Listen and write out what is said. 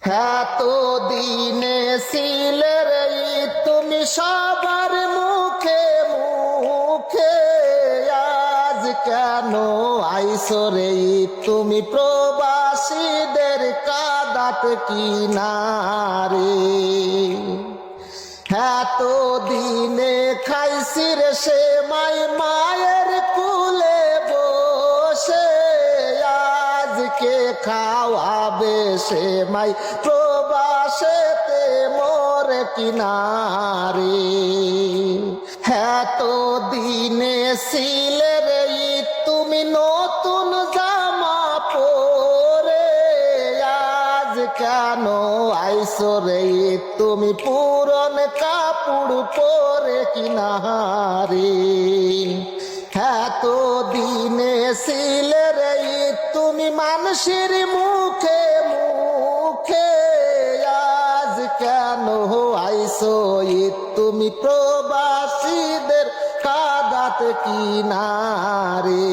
এত দিনে ছিলে রে তুমি সবার মুখে মুখে, আজ কেন আইসো রে তুমি প্রবাসীদের কাদাত কিনারে। এত দিনে খাইছি রে সে মায়ের কুলে বসে, আজকে খাওয়াবে সে মাই প্রবাসেতে মোরে কিনারে। এত দিনে ছিলে রে তুমি নতুন জামা পরে, আজ কেন আইসো রে তুমি পুরন কাপড় পরে কিনারে। এত দিনে ছিলে রে তুমি মানুষের মুখে মুখে, আজ কেন আইসো তুমি প্রবাসীদের কাদাত কিনারে।